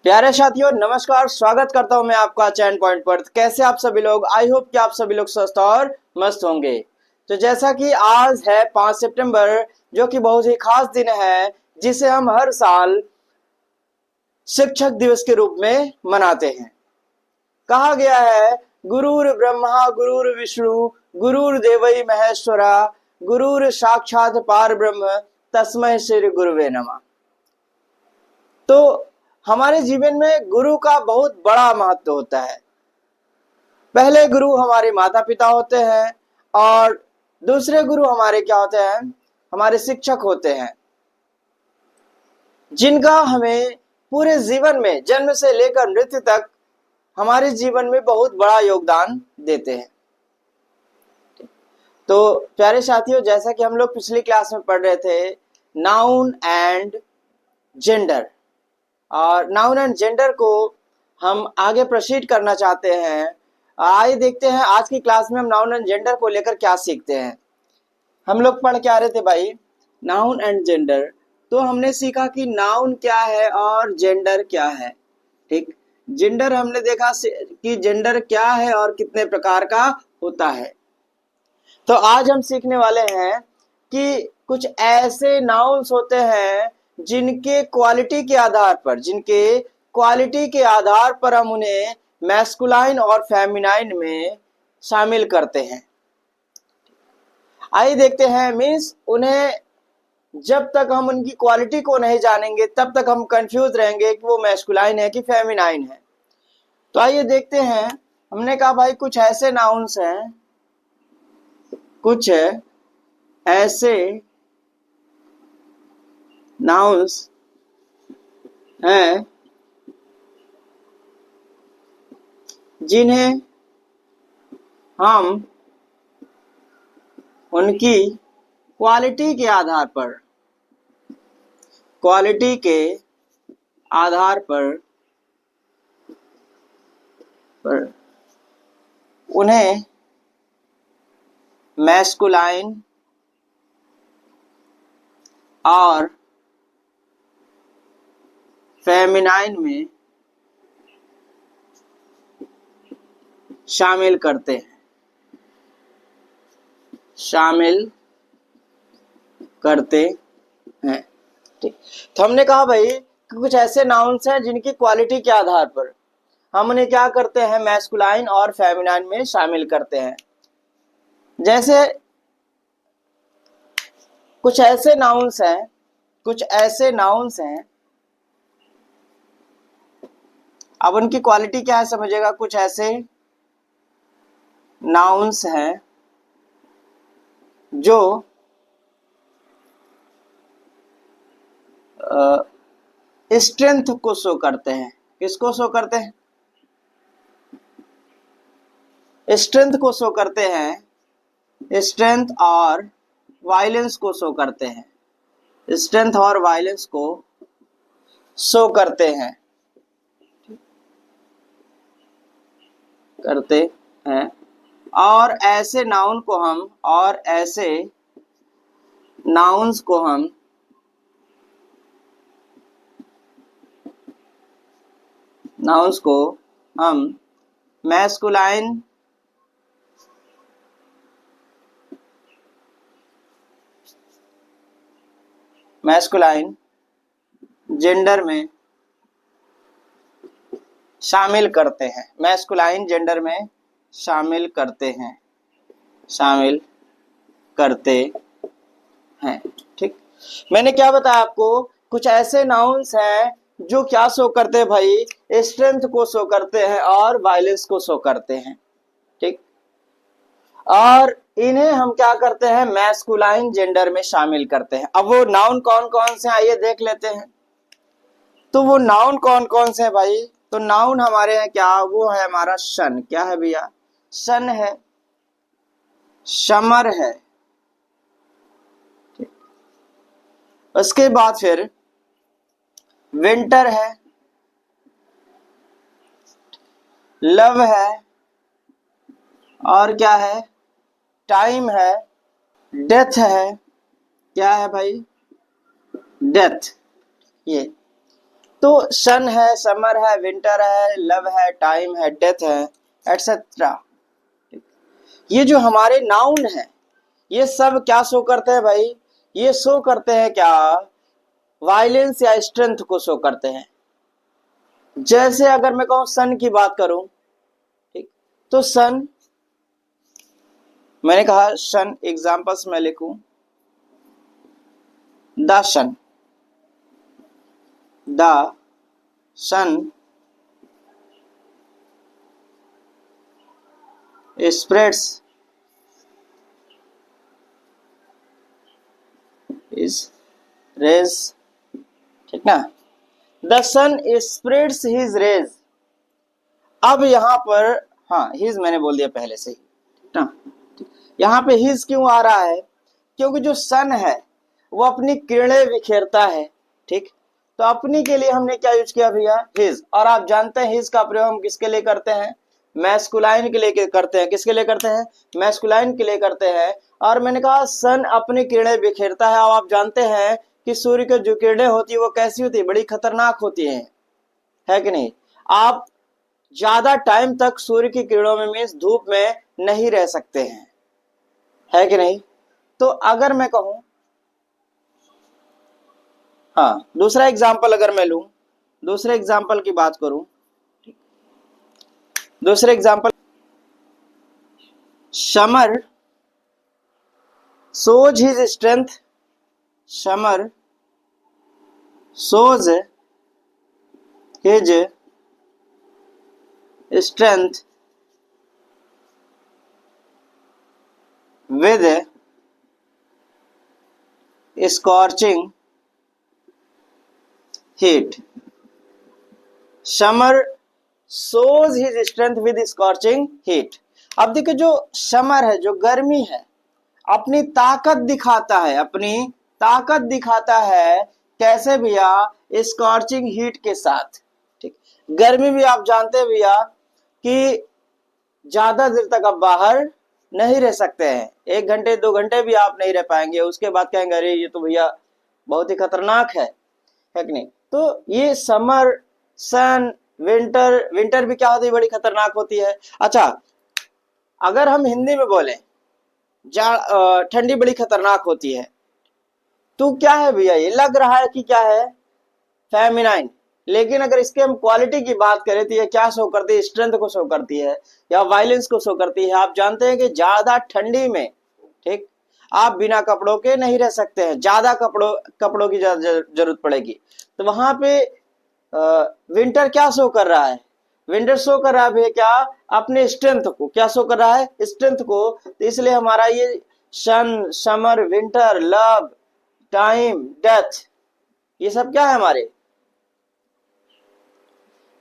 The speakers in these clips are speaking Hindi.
प्यारे साथियों नमस्कार, स्वागत करता हूं मैं आपका चैन पॉइंट पर। कैसे आप सभी लोग? आई होप कि आप सभी लोग स्वस्थ और मस्त होंगे। तो जैसा कि आज है 5 सितंबर, जो कि बहुत ही खास दिन है, जिसे हम हर साल शिक्षक दिवस के रूप में मनाते हैं। कहा गया है, गुरुर ब्रह्मा गुरुर विष्णु गुरुर्देवई महेश्वरा गुरुर साक्षात पार ब्रह्म तस्मै श्री गुरुवे नमः। तो हमारे जीवन में गुरु का बहुत बड़ा महत्व होता है। पहले गुरु हमारे माता पिता होते हैं और दूसरे गुरु हमारे क्या होते हैं? हमारे शिक्षक होते हैं, जिनका हमें पूरे जीवन में जन्म से लेकर मृत्यु तक हमारे जीवन में बहुत बड़ा योगदान देते हैं। तो प्यारे साथियों, जैसा कि हम लोग पिछली क्लास में पढ़ रहे थे, नाउन एंड जेंडर, और नाउन एंड जेंडर को हम आगे प्रोसीड करना चाहते हैं। आइए देखते हैं आज की क्लास में हम नाउन एंड जेंडर को लेकर क्या सीखते हैं। हम लोग पढ़ के आ रहे थे भाई नाउन एंड जेंडर। तो हमने सीखा कि नाउन क्या है और जेंडर क्या है। ठीक, जेंडर हमने देखा कि जेंडर क्या है और कितने प्रकार का होता है। तो आज हम सीखने वाले हैं कि कुछ ऐसे नाउन्स होते हैं जिनके क्वालिटी के आधार पर हम उन्हें मैस्कुलाइन और फेमिनाइन में शामिल करते हैं। आइए देखते हैं, मीन्स उन्हें जब तक हम उनकी क्वालिटी को नहीं जानेंगे तब तक हम कंफ्यूज रहेंगे कि वो मैस्कुलाइन है कि फेमिनाइन है। तो आइए देखते हैं। हमने कहा भाई कुछ ऐसे नाउन्स हैं, कुछ ऐसे नाउन्स हैं जिन्हें हम उनकी क्वालिटी के आधार पर उन्हें मैस्कुलाइन और फेमिनाइन में शामिल करते हैं। ठीक, तो हमने कहा भाई कि कुछ ऐसे नाउन्स हैं जिनकी क्वालिटी के आधार पर हम उन्हें क्या करते हैं? मैस्कुलाइन और फेमिनाइन में शामिल करते हैं। जैसे कुछ ऐसे नाउन्स हैं, अब उनकी क्वालिटी क्या है समझिएगा। कुछ ऐसे नाउन्स हैं जो स्ट्रेंथ को शो करते हैं। किसको शो करते हैं? स्ट्रेंथ को शो करते हैं। स्ट्रेंथ और वायलेंस को शो करते हैं। स्ट्रेंथ और वायलेंस को शो करते हैं और ऐसे नाउन्स को हम मैस्कुलाइन जेंडर में शामिल करते हैं। मैस्कुलाइन जेंडर में शामिल करते हैं। ठीक, मैंने क्या बताया आपको? कुछ ऐसे नाउन्स हैं जो क्या शो करते हैं भाई? स्ट्रेंथ को शो करते हैं और वायलेंस को शो करते हैं। ठीक, और इन्हें हम क्या करते हैं? मैस्कुलाइन जेंडर में शामिल करते हैं। अब वो नाउन कौन कौन से हैं आइए देख लेते हैं। तो वो नाउन कौन कौन से हैं भाई? तो नाउन हमारे हैं क्या? वो है हमारा सन। क्या है भैया? सन है, समर है। उसके बाद फिर विंटर है, लव है, और क्या है? टाइम है, डेथ है। क्या है भाई? डेथ। ये तो सन है, समर है, विंटर है, लव है, टाइम है, डेथ है, एटसेट्रा। ये जो हमारे नाउन है ये सब क्या शो करते हैं भाई? ये शो करते हैं क्या? वायलेंस या स्ट्रेंथ को शो करते हैं। जैसे अगर मैं कहूं सन की बात करूं, ठीक, तो सन, मैंने कहा सन एग्जांपल्स में लिखूं the sun, the sun spreads his rays, ठीक ना? The sun spreads his rays। अब यहां पर, हाँ हिज मैंने बोल दिया पहले से ही, ठीक ना? यहां पे हिज क्यों आ रहा है? क्योंकि जो सन है वो अपनी किरणें बिखेरता है, ठीक। तो अपनी के लिए हमने क्या यूज किया भैया? हिज। और आप जानते हैं हिज का प्रयोग हम किसके लिए करते हैं? मैस्कुलाइन के लिए करते हैं। किसके लिए करते हैं? मैस्कुलाइन के लिए करते हैं। और मैंने कहा सन अपनी किरणें बिखेरता है। और आप जानते हैं कि सूर्य की जो किरणें होती है वो कैसी होती है? बड़ी खतरनाक होती है कि नहीं? आप ज्यादा टाइम तक सूर्य की किरणों में, मीन्स धूप में नहीं रह सकते हैं, है कि नहीं? तो अगर मैं कहूं, हाँ दूसरा एग्जाम्पल अगर मैं लूं, दूसरे एग्जाम्पल की बात करूं, दूसरे example, summer shows his strength, summer shows his strength with scorching heat। Summer shows his strength with scorching heat। अब देखिए जो समर है, जो गर्मी है, अपनी ताकत दिखाता है, अपनी ताकत दिखाता है कैसे भैया? स्कॉर्चिंग हीट के साथ, ठीक। गर्मी भी आप जानते हैं भैया कि ज्यादा देर तक आप बाहर नहीं रह सकते हैं। 1 घंटे 2 घंटे भी आप नहीं रह पाएंगे, उसके बाद कहेंगे अरे ये तो भैया बहुत ही खतरनाक है कि नहीं? तो ये समर, सन, विंटर, विंटर भी क्या होती है? बड़ी खतरनाक होती है। अच्छा, अगर हम हिंदी में बोले ठंडी बड़ी खतरनाक होती है, तो क्या है भैया? ये लग रहा है कि क्या है? फेमिनाइन। लेकिन अगर इसके हम क्वालिटी की बात करें तो ये क्या शो करती है? स्ट्रेंथ को शो करती है या वायलेंस को शो करती है। आप जानते हैं कि ज्यादा ठंडी में, ठीक, आप बिना कपड़ों के नहीं रह सकते हैं, ज्यादा कपड़ों की जरूरत पड़ेगी। तो वहां पे विंटर क्या शो कर रहा है? विंटर शो कर रहा है क्या? अपने स्ट्रेंथ को। क्या शो कर रहा है? स्ट्रेंथ को। तो इसलिए हमारा ये sun, summer, winter, love, time, death, ये सब क्या है हमारे?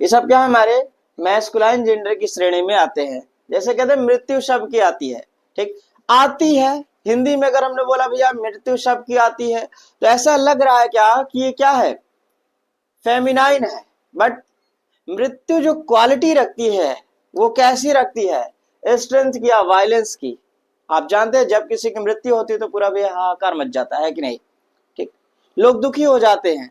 ये सब क्या है हमारे? मैस्कुलाइन जेंडर की श्रेणी में आते हैं। जैसे कहते हैं मृत्यु शब्द की आती है, ठीक, आती है। हिंदी में अगर हमने बोला भैया मृत्यु शब्द की आती है, तो ऐसा लग रहा है क्या कि ये क्या है? फेमिनाइन है। बट मृत्यु जो क्वालिटी रखती है वो कैसी रखती है? स्ट्रेंथ की या वायलेंस की। आप जानते हैं जब किसी की मृत्यु होती है तो पूरा भी हाहाकार मच जाता है कि नहीं? ठीक, लोग दुखी हो जाते हैं।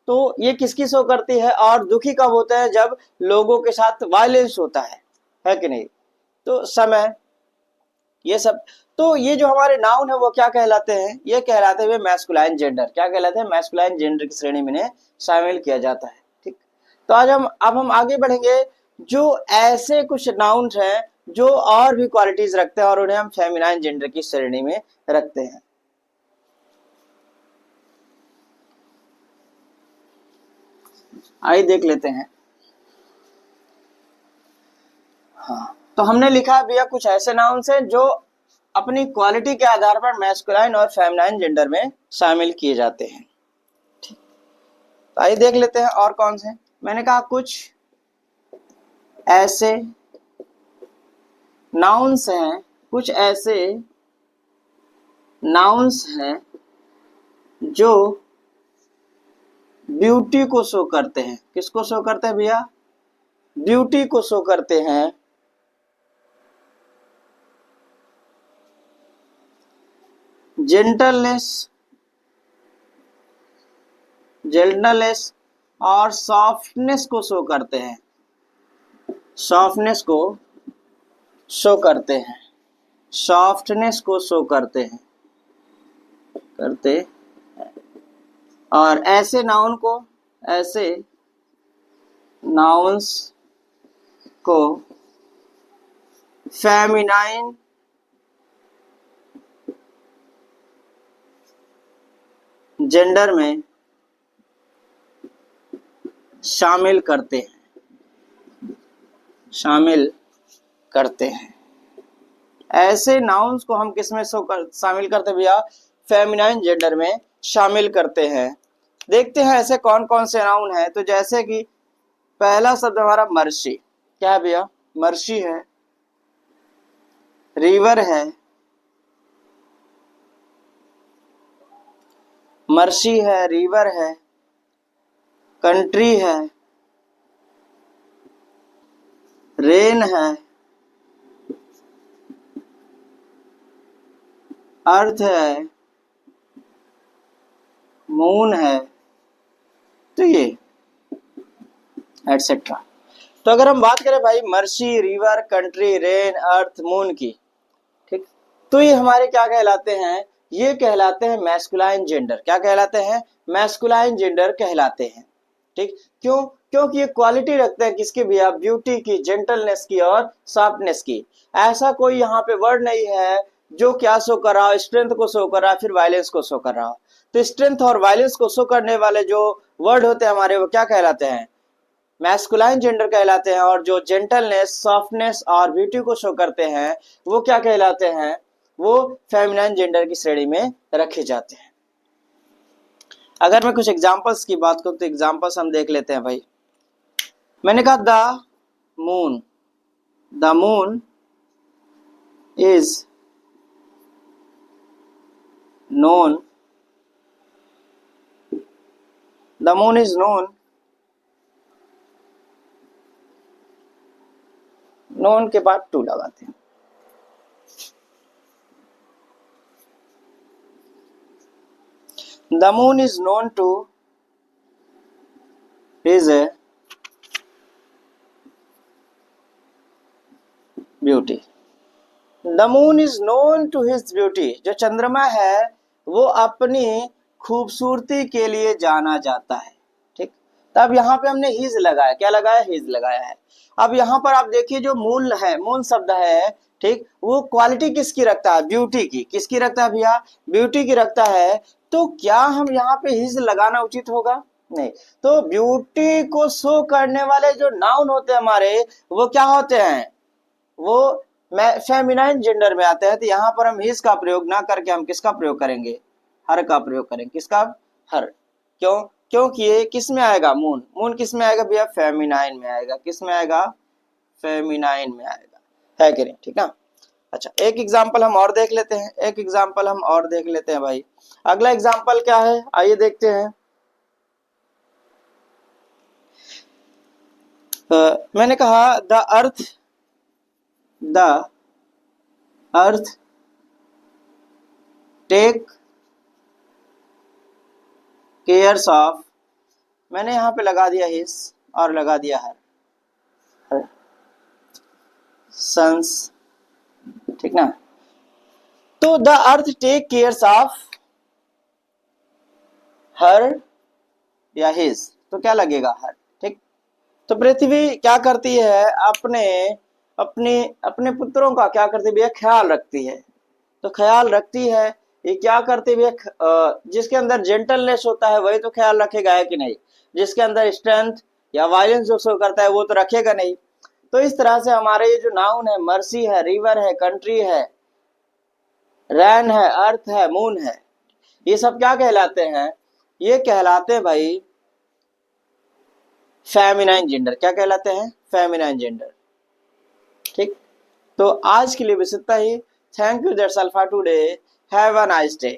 तो ये किसकी शो करती है? और दुखी कब होता है? जब लोगों के साथ वायलेंस होता है कि नहीं? तो समय, ये सब। तो ये जो हमारे नाउन है वो क्या कहलाते हैं? ये कहलाते हुए मैस्कुलाइन जेंडर। क्या कहलाते हैं? मैस्कुलाइन जेंडर की श्रेणी में शामिल किया जाता है, ठीक। तो आज हम आगे बढ़ेंगे। जो ऐसे कुछ नाउन्स हैं जो और भी क्वालिटीज रखते हैं और उन्हें हम फेमिनाइन जेंडर की श्रेणी में रखते हैं। आइए देख लेते हैं। हाँ, तो हमने लिखा है भैया कुछ ऐसे नाउन्स हैं जो अपनी क्वालिटी के आधार पर मैस्कुलाइन और फेमिनाइन जेंडर में शामिल किए जाते हैं। ठीक, तो आइए देख लेते हैं और कौन से। मैंने कहा कुछ ऐसे नाउन्स हैं, कुछ ऐसे नाउन्स हैं जो ब्यूटी को शो करते हैं। किसको शो करते हैं भैया? ब्यूटी को शो करते हैं। जेंटलनेस, जेंटलनेस और सॉफ्टनेस को शो करते हैं, सॉफ्टनेस को शो करते हैं, सॉफ्टनेस को शो करते हैं, करते और ऐसे नाउन को, ऐसे नाउन्स को फेमिनाइन जेंडर में शामिल करते हैं, शामिल करते हैं। ऐसे नाउन्स को हम किस में शामिल करते हैं भैया? फेमिनाइन जेंडर में शामिल करते हैं। देखते हैं ऐसे कौन कौन से नाउन हैं। तो जैसे कि पहला शब्द हमारा मर्सी, क्या है भैया? मर्सी है, रिवर है, मर्सी है, रिवर है, कंट्री है, रेन है, अर्थ है, मून है, तो ये एटसेट्रा। तो अगर हम बात करें भाई मर्सी, रिवर, कंट्री, रेन, अर्थ, मून की, ठीक, तो ये हमारे क्या कहलाते हैं? ये कहलाते हैं मैस्कुलाइन जेंडर। क्या कहलाते हैं? मैस्कुलाइन जेंडर कहलाते हैं। ठीक, क्यों? क्योंकि ये क्वालिटी रखते हैं किसकी भैया? ब्यूटी की, जेंटलनेस की और सॉफ्टनेस की। ऐसा कोई यहाँ पे वर्ड नहीं है जो क्या शो कर रहा हो? स्ट्रेंथ को शो कर रहा है, फिर वायलेंस को शो कर रहा हो। तो स्ट्रेंथ और वायलेंस को शो करने वाले जो वर्ड होते हैं हमारे, वो क्या कहलाते हैं? मैस्कुलाइन जेंडर कहलाते हैं। और जो जेंटलनेस, सॉफ्टनेस और ब्यूटी को शो करते हैं वो क्या कहलाते हैं? वो फेमिनाइन जेंडर की श्रेणी में रखे जाते हैं। अगर मैं कुछ एग्जांपल्स की बात करूं तो एग्जांपल्स हम देख लेते हैं भाई। मैंने कहा the moon, the moon is known, the moon is known, known के बाद टू लगाते हैं। The moon is known to his beauty. The moon is known to his beauty. जो चंद्रमा है वो अपनी खूबसूरती के लिए जाना जाता है। ठीक, तब यहाँ पे हमने हिज लगाया। क्या लगाया? हिज लगाया है। अब यहाँ पर आप देखिए जो मून है, मून शब्द है, ठीक, वो क्वालिटी किसकी रखता है? ब्यूटी की। किसकी रखता है भैया? ब्यूटी की रखता है। तो क्या हम यहाँ पे हिज लगाना उचित होगा? नहीं। तो ब्यूटी को शो करने वाले जो नाउन होते हैं हमारे, वो क्या होते हैं? वो फेमिनाइन जेंडर में आते हैं। तो यहाँ पर हम हिज का प्रयोग ना करके हम किसका प्रयोग करेंगे? हर का प्रयोग करेंगे। किसका? हर। क्यों? क्योंकि ये किस में आएगा? मून। मून किस में आएगा भैया? फेमिनाइन में आएगा। किस में आएगा? फेमिनाइन में आएगा, है कि नहीं? ठीक ना। अच्छा, एक एग्जाम्पल हम और देख लेते हैं, एक एग्जाम्पल हम और देख लेते हैं भाई। अगला एग्जाम्पल क्या है? आइए देखते हैं। मैंने कहा the earth take cares of, मैंने यहाँ पे लगा दिया हिज और लगा दिया हर, सन्स, ठीक ना। तो the earth take cares of her या हिज, तो क्या लगेगा? हर। ठीक, तो पृथ्वी क्या करती है? अपने अपने अपने पुत्रों का क्या करती है? ख्याल रखती है। तो ख्याल रखती है, ये क्या करती है? जिसके अंदर जेंटलनेस होता है वही तो ख्याल रखेगा, है कि नहीं? जिसके अंदर स्ट्रेंथ या वायलेंस जो शो करता है वो तो रखेगा नहीं। तो इस तरह से हमारे ये जो नाउन है, मर्सी है, रिवर है, कंट्री है, रैन है, अर्थ है, मून है, ये सब क्या कहलाते हैं? ये कहलाते हैं भाई फेमिनाइन जेंडर। क्या कहलाते हैं? Feminine gender. ठीक, तो आज के लिए बस इतना ही। Thank you, that's all for today. Have a nice day.